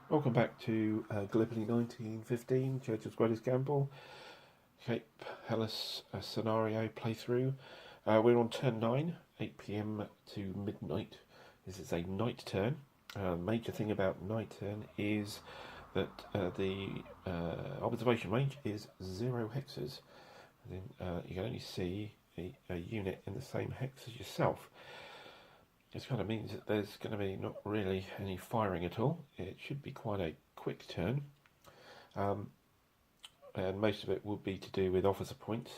Welcome back to Gallipoli 1915, Churchill's Greatest Gamble, Cape Helles scenario playthrough. We're on turn 9, 8 p.m. to midnight. This is a night turn. Major thing about night turn is that the observation range is 0 hexes. Then you can only see a unit in the same hex as yourself. This kind of means that there's going to be not really any firing at all. It should be quite a quick turn. And most of it will be to do with officer points.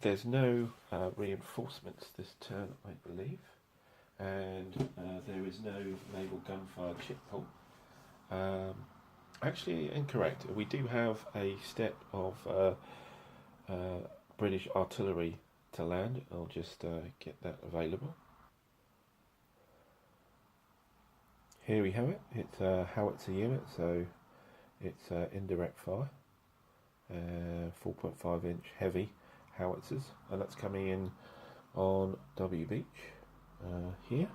There's no reinforcements this turn, I believe. And there is no naval gunfire chip pull. Actually, incorrect. We do have a step of British artillery to land. I'll just get that available. Here we have it. It's a howitzer unit, so it's indirect fire, 4.5 inch heavy howitzers, and that's coming in on W Beach here.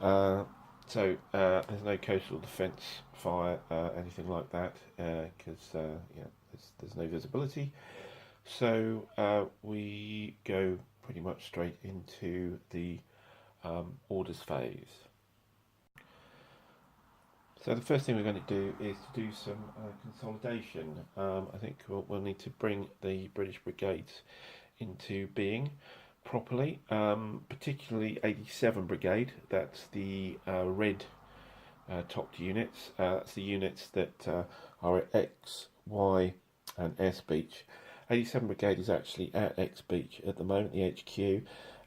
So there's no coastal defence fire, anything like that, because there's no visibility. So we go pretty much straight into the orders phase. So the first thing we're going to do is to do some consolidation. I think we'll need to bring the British brigades into being properly, particularly 87 Brigade. That's the red topped units. That's the units that are at X, Y and S Beach. 87 Brigade is actually at X Beach at the moment, the HQ,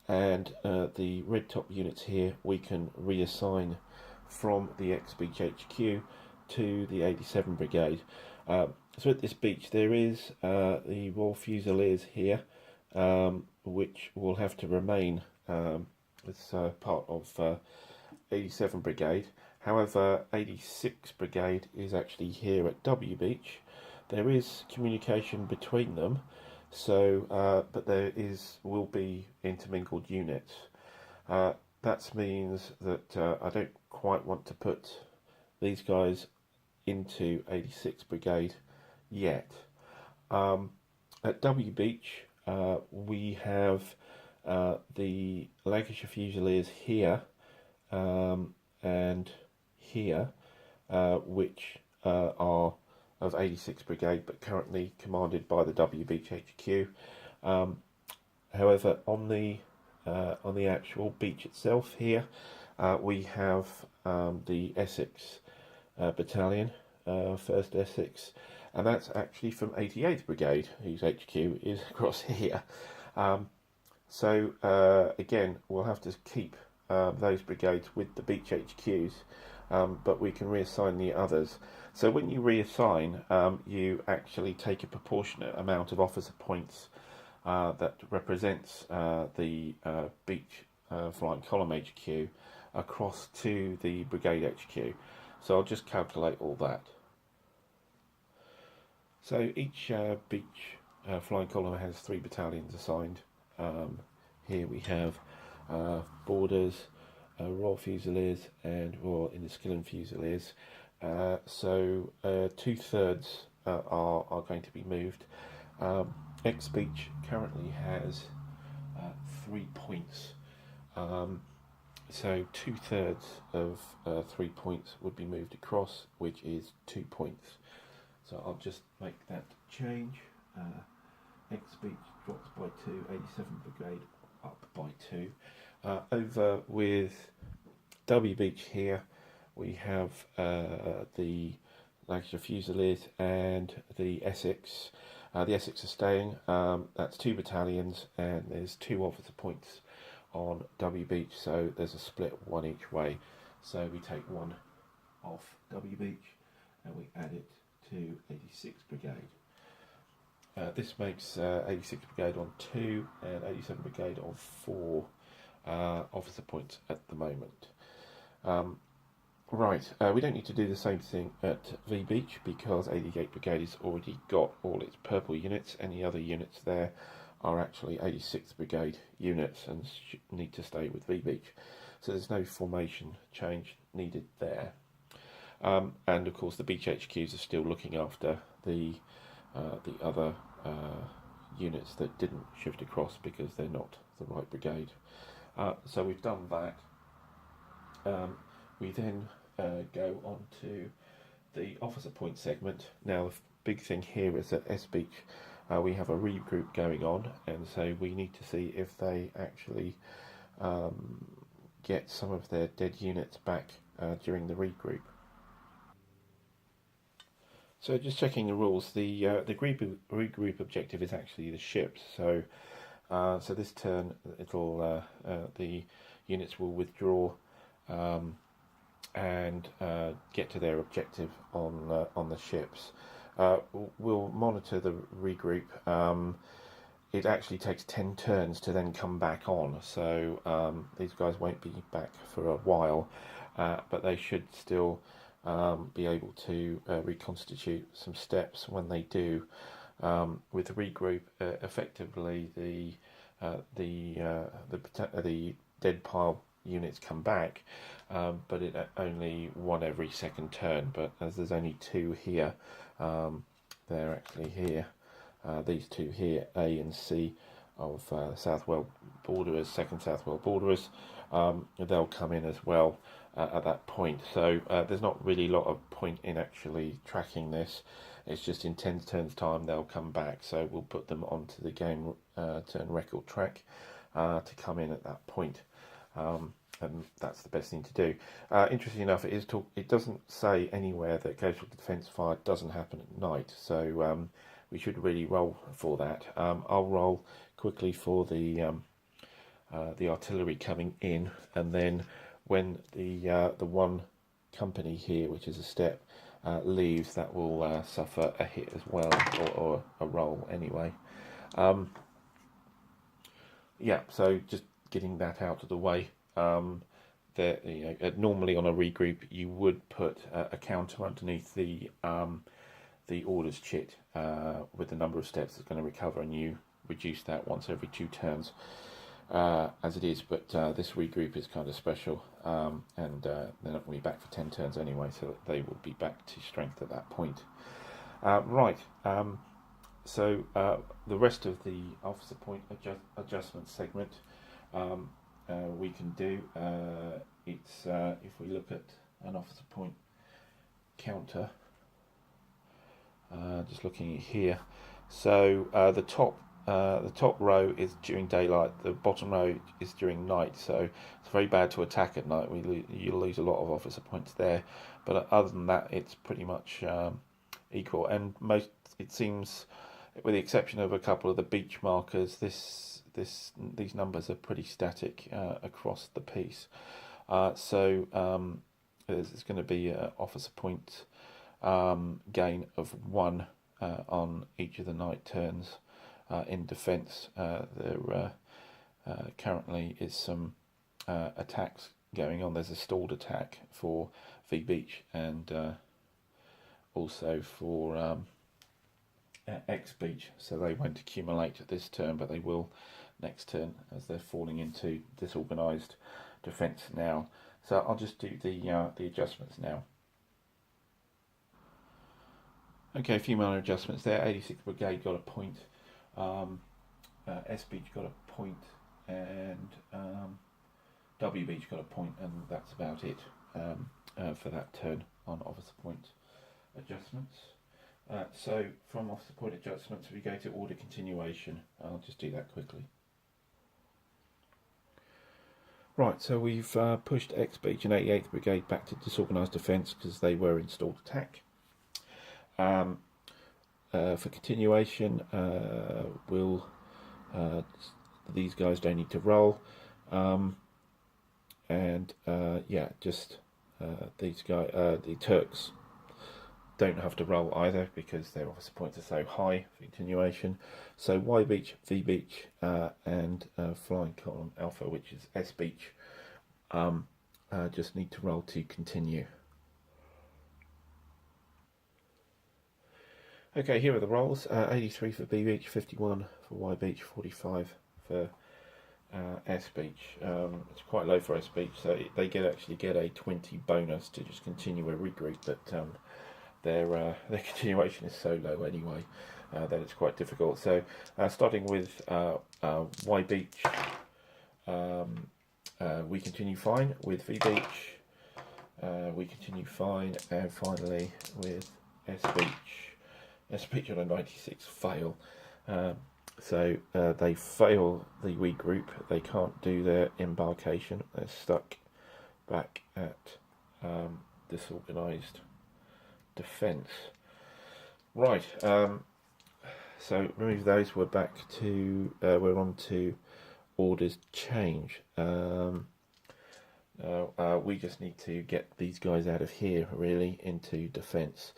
and the red top units here we can reassign from the X Beach HQ to the 87 Brigade. So at this beach there is the Royal Fusiliers here, which will have to remain as part of 87 Brigade. However, 86 Brigade is actually here at W Beach. There is communication between them, so but there will be intermingled units. That means that I don't quite want to put these guys into 86 Brigade yet. At W Beach we have the Lancashire Fusiliers here and here, which are of 86 Brigade but currently commanded by the W Beach HQ. However, on the actual beach itself here, we have the Essex Battalion, 1st Essex, and that's actually from 88th Brigade, whose HQ is across here. So again, we'll have to keep those brigades with the beach HQs, but we can reassign the others. So when you reassign, you actually take a proportionate amount of officer points that represents the beach flying column HQ across to the brigade HQ. So I'll just calculate all that. So each beach flying column has 3 battalions assigned. Here we have Borders, Royal Fusiliers and Royal Inniskillen Fusiliers. So 2/3 are going to be moved. X Beach currently has 3 points. So 2/3 of 3 points would be moved across, which is 2 points. So I'll just make that change. X Beach drops by 2, 87 Brigade up by 2. Over with W Beach here, we have the Lancashire Fusiliers and the Essex. The Essex are staying. That's 2 battalions, and there's 2 officer points on W Beach, so there's a split 1 each way. So we take 1 off W Beach and we add it to 86 Brigade. This makes 86 Brigade on 2 and 87 Brigade on 4 officer points at the moment. Right, we don't need to do the same thing at V Beach because 88 Brigade has already got all its purple units. Any other units there are actually 86th Brigade units and need to stay with V Beach. So there's no formation change needed there. And of course the beach HQs are still looking after the other units that didn't shift across because they're not the right brigade. So we've done that. We then go on to the officer point segment. Now the big thing here is that S Beach, we have a regroup going on, and so we need to see if they actually get some of their dead units back during the regroup. So just checking the rules, the regroup objective is actually the ships. So so this turn, it'll the units will withdraw and get to their objective on the ships. We'll monitor the regroup. It actually takes 10 turns to then come back on, so these guys won't be back for a while, but they should still be able to reconstitute some steps when they do. With the regroup, effectively the dead pile units come back, but it only one every second turn. But as there's only two here, they're actually here. These two here, A and C of South Wales Borderers, 2nd South Wales Borderers, they'll come in as well at that point. So there's not really a lot of point in actually tracking this. It's just in 10 turns time they'll come back. So we'll put them onto the game turn record track to come in at that point. And that's the best thing to do. Interesting enough, it doesn't say anywhere that coastal defence fire doesn't happen at night. So we should really roll for that. I'll roll quickly for the artillery coming in, and then when the one company here, which is a step, leaves, that will suffer a hit as well, or a roll anyway. Yeah, so just getting that out of the way. Normally on a regroup, you would put a counter underneath the orders chit with the number of steps that's going to recover, and you reduce that once every 2 turns as it is. But this regroup is kind of special, and they're not going to be back for 10 turns anyway, so they will be back to strength at that point. Right, so the rest of the officer point adjustment segment we can do. It's if we look at an officer point counter, just looking here. So the top row is during daylight. The bottom row is during night. So it's very bad to attack at night. You'll lose a lot of officer points there. But other than that, it's pretty much equal. And it seems, with the exception of a couple of the beach markers, these numbers are pretty static across the piece. So there's going to be an officer point gain of 1 on each of the night turns in defence. There currently is some attacks going on. There's a stalled attack for V Beach, and also for X Beach, so they won't accumulate at this turn, but they will next turn as they're falling into disorganised defence now. So I'll just do the adjustments now. Okay, a few minor adjustments there. 86th Brigade got a point, S Beach got a point, and W Beach got a point, and that's about it for that turn on officer point adjustments. So from officer point adjustments, we go to order continuation. I'll just do that quickly. Right, so we've pushed X Beach and 88th Brigade back to disorganised defence because they were in stalled attack. For continuation, these guys don't need to roll, and these guys, the Turks, don't have to roll either because their officer points are so high for continuation. So Y Beach, V Beach, and Flying Column Alpha, which is S Beach, just need to roll to continue. Okay, here are the rolls. 83 for B Beach, 51 for Y Beach, 45 for S Beach. It's quite low for S Beach, so they actually get a 20 bonus to just continue a regroup, but their continuation is so low anyway that it's quite difficult. So starting with Y Beach, we continue fine. With V Beach, we continue fine, and finally with S Beach on a 96 fail. So they fail the regroup. They can't do their embarkation. They're stuck back at disorganised defence. Right. So remove those. We're back to we're on to orders change. We just need to get these guys out of here, really, into defence.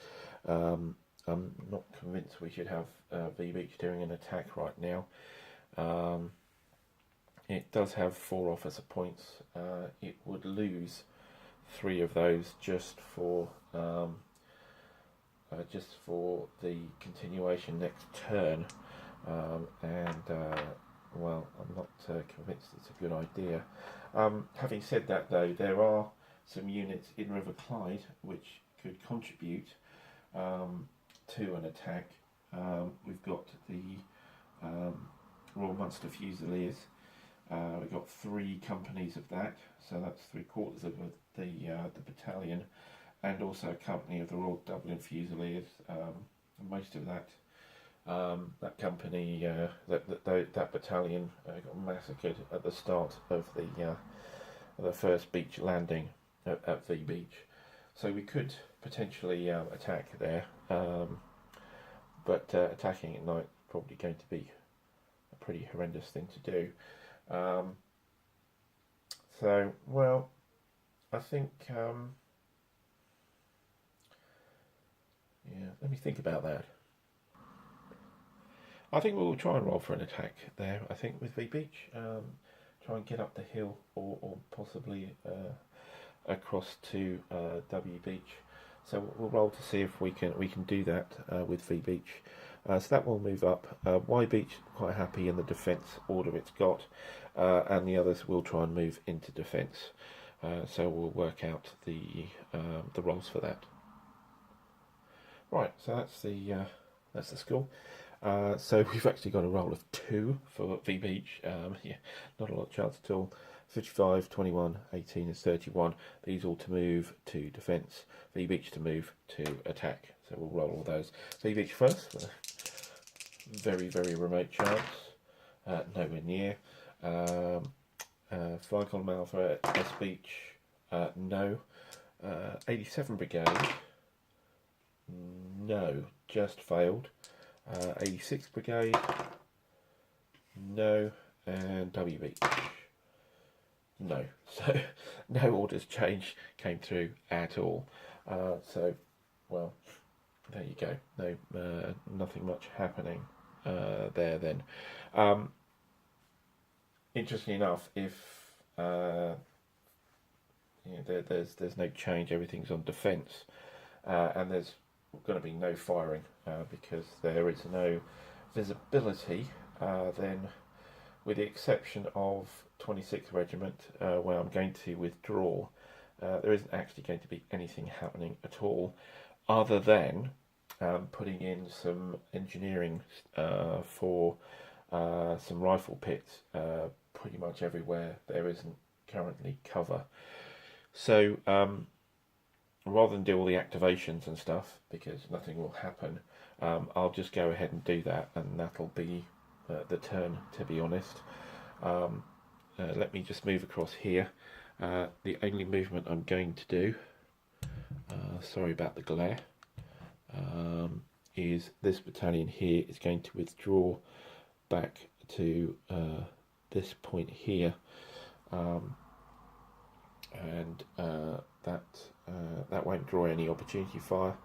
I'm not convinced we should have V Beach doing an attack right now. It does have 4 officer points. It would lose 3 of those just for the continuation next turn, well, I'm not convinced it's a good idea. Having said that, though, there are some units in River Clyde which could contribute to an attack. We've got the Royal Munster Fusiliers. We've got 3 companies of that, so that's 3/4 of the battalion, and also a company of the Royal Dublin Fusiliers. Most of that company, that battalion got massacred at the start of the first beach landing at V Beach. So we could potentially attack there, but attacking at night is probably going to be a pretty horrendous thing to do. So, well, I think, let me think about that. I think we'll try and roll for an attack there, I think, with V Beach. Try and get up the hill or possibly across to W Beach. So we'll roll to see if we can do that with V Beach. So that will move up. Y Beach, quite happy in the defence order it's got, and the others will try and move into defence. So we'll work out the roles for that. Right, so that's the score. So we've actually got a roll of 2 for V Beach. Not a lot of chance at all. 55, 21, 18 and 31. These all to move to defence. V Beach to move to attack. So we'll roll all those. V Beach first. Very, very remote chance. Nowhere near. 5 column alpha at S Beach. No. 87 Brigade. No. Just failed. 86th Brigade. No. And W Beach. No. So no orders change came through at all. So, well, there you go. No, nothing much happening there then. Interestingly enough, if there's no change, everything's on defence, and there's going to be no firing because there is no visibility, then with the exception of 26th Regiment, where I'm going to withdraw, there isn't actually going to be anything happening at all, other than putting in some engineering for some rifle pits pretty much everywhere there isn't currently cover. So rather than do all the activations and stuff, because nothing will happen, I'll just go ahead and do that, and that'll be the turn, to be honest. Let me just move across here. The only movement I'm going to do, sorry about the glare, is this battalion here is going to withdraw back to this point here, and that won't draw any opportunity fire.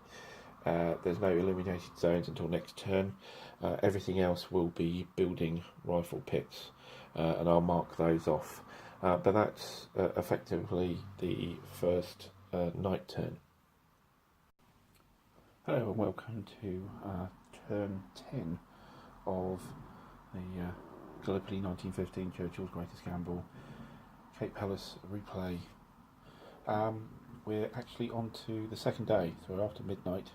There's no illuminated zones until next turn. Everything else will be building rifle pits, and I'll mark those off. But that's effectively the first night turn. Hello and welcome to turn 10 of the Gallipoli 1915, Churchill's Greatest Gamble, Cape Palace replay. We're actually on to the second day, so after midnight.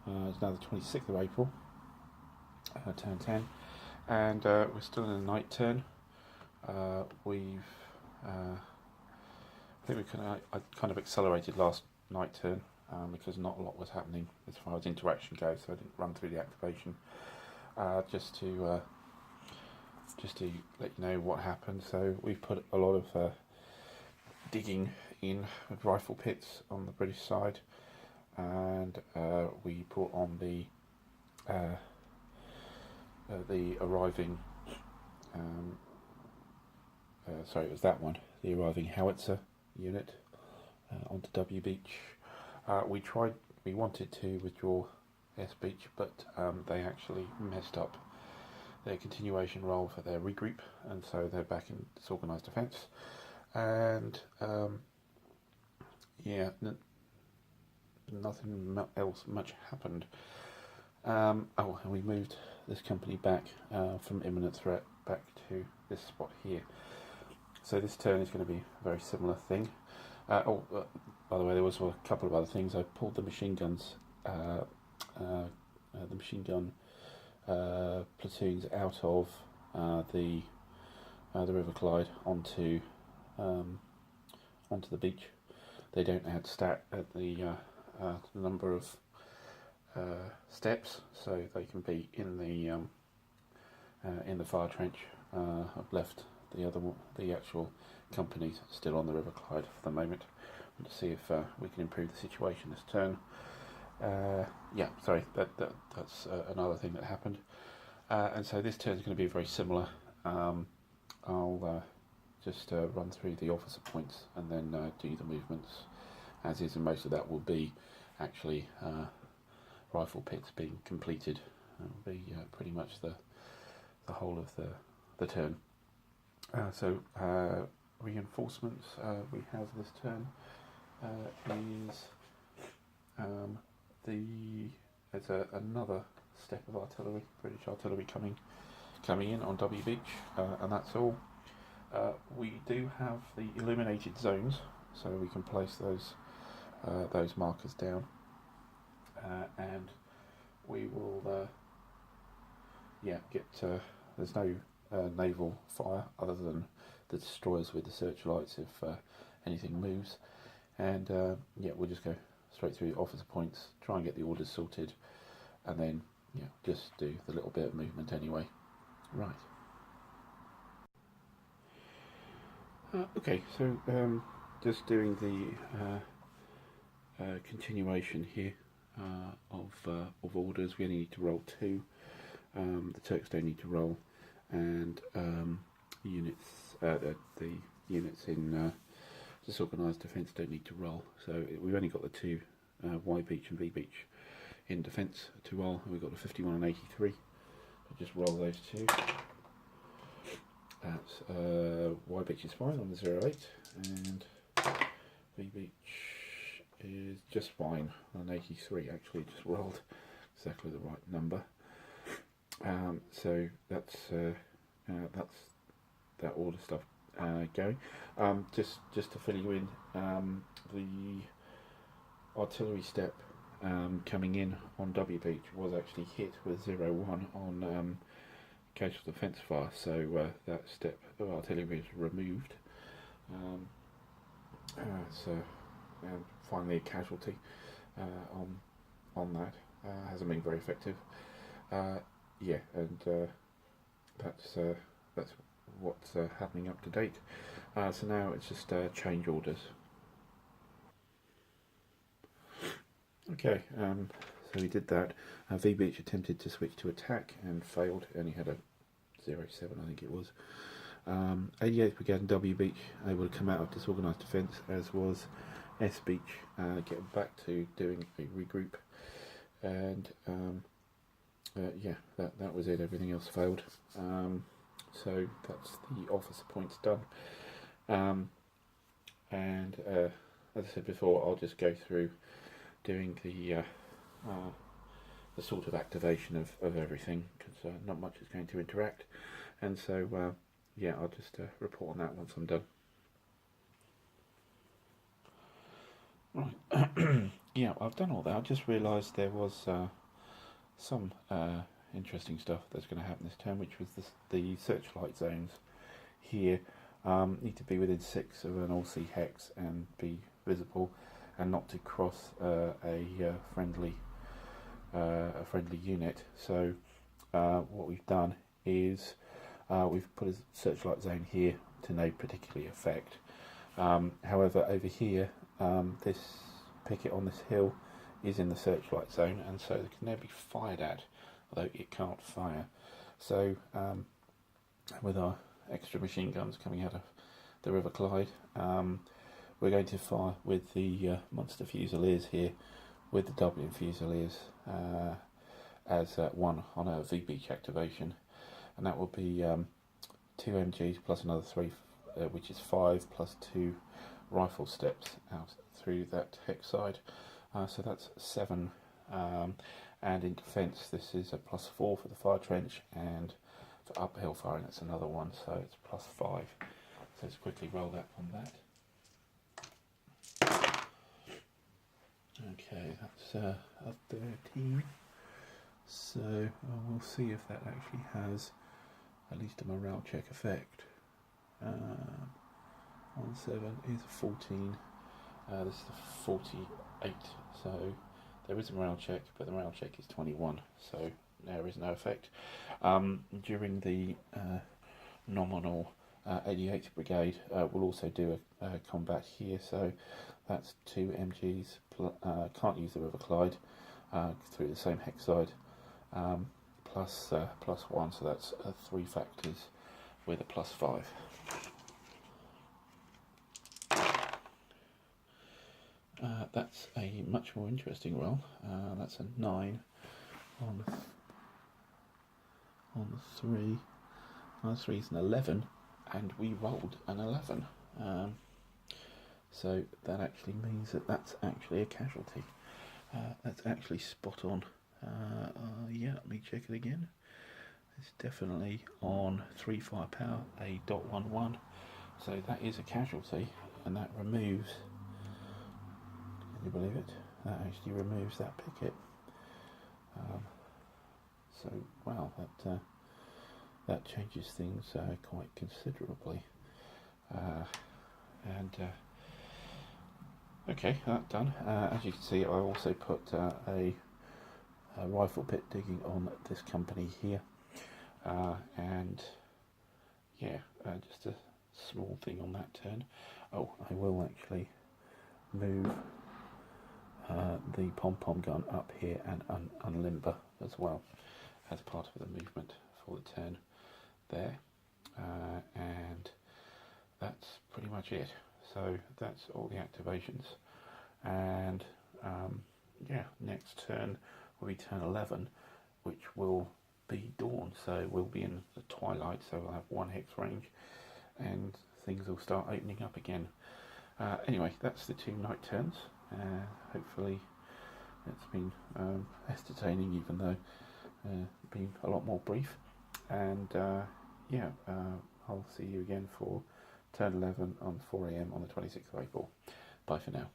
It's now the 26th of April, turn 10, and we're still in the night turn. I think I kind of accelerated last night turn because not a lot was happening as far as interaction goes, so I didn't run through the activation. Just to let you know what happened. So we've put a lot of digging in with rifle pits on the British side, and we brought on the arriving. Sorry, it was that one. The arriving howitzer unit onto W Beach. We wanted to withdraw S Beach, but they actually messed up their continuation role for their regroup, and so they're back in disorganised defence. And nothing else much happened. And we moved this company back from imminent threat back to this spot here. So this turn is going to be a very similar thing. By the way, there was a couple of other things. I pulled the machine guns, the machine gun platoons out of the River Clyde onto the beach. They don't add stat at the number of steps, so they can be in the fire trench. I've left the actual companies still on the River Clyde for the moment, and to see if we can improve the situation this turn. That's another thing that happened, and so this turn is going to be very similar. I'll just run through the officer points and then do the movements as is, and most of that will be actually rifle pits being completed. It'll be pretty much the whole of the turn. So reinforcements we have this turn is there's another step of artillery, British artillery coming in on W Beach, and that's all. We do have the illuminated zones, so we can place those markers down, and we will get. There's no naval fire other than the destroyers with the searchlights if anything moves, and we'll just go straight through the officer points, try and get the orders sorted, and then just do the little bit of movement anyway. Right. Okay, so just doing the continuation here of orders. We only need to roll 2. The Turks don't need to roll, and units, the units in disorganised defence don't need to roll. So we've only got the 2 Y Beach and V Beach in defence to roll. We've got the 51 and 83. So just roll those 2. That's Y Beach is fine on the 08, and V Beach is just fine on 83. Actually, just rolled exactly the right number. So that's that order stuff going. Just to fill you in, the artillery step coming in on W Beach was actually hit with 01 on casual defence fire, so that step of artillery is removed. Finally a casualty on that. Hasn't been very effective. That's what's happening up to date. So now it's just change orders. Okay, so we did that. V Beach attempted to switch to attack and failed. Only had a 07, I think it was. 88th Brigade and W Beach able to come out of disorganised defence, as was S Beach, getting back to doing a regroup, and that was it. Everything else failed. So that's the officer points done. And as I said before, I'll just go through doing the sort of activation of everything, because not much is going to interact, and so yeah, I'll just report on that once I'm done. Right. Yeah, I've done all that. I just realised there was some interesting stuff that's going to happen this term, which was the searchlight zones here need to be within 6 of an all-sea hex and be visible, and not to cross a friendly unit. So what we've done is we've put a searchlight zone here to no particular effect. However, over here, this picket on this hill is in the searchlight zone, and so it can now be fired at, although it can't fire. So with our extra machine guns coming out of the River Clyde, we're going to fire with the Monster Fusiliers here, with the Dublin Fusiliers as one on a V-Beach activation, and that will be 2 MGs plus another 3, which is 5 plus 2 rifle steps out through that hex side. So that's 7, and in defence this is a +4 for the fire trench, and for uphill firing that's another 1, so it's +5. So let's quickly roll that on that. Okay, that's a 13. So we'll see if that actually has at least a morale check effect. 17 is a 14. This is a 48. So there is a morale check, but the morale check is 21. So there is no effect. During the nominal 88th Brigade, we'll also do a combat here. So that's 2 MGs. Can't use the River Clyde through the same hex side. Plus 1, so that's 3 factors with a +5. That's a much more interesting roll. That's a 9 on the 3. The 3 is an 11, and we rolled an 11. So that actually means that that's actually a casualty. That's actually spot on. Yeah, let me check it again. It's definitely on 3 firepower, a .11. So that is a casualty, and that removes, can you believe it? That actually removes that picket. So wow, that changes things quite considerably. Okay, that's done. As you can see, I also put a rifle pit digging on this company here, and yeah, just a small thing on that turn. Oh, I will actually move the pom-pom gun up here and unlimber as well as part of the movement for the turn there, and that's pretty much it. So that's all the activations, and yeah, next turn will be turn 11, which will be dawn, so we'll be in the twilight, so we'll have 1 hex range, and things will start opening up again. Anyway, that's the 2 night turns. Hopefully it's been entertaining, even though been a lot more brief, and yeah, I'll see you again for turn 11 on 4 AM on the 26th of April. Bye for now.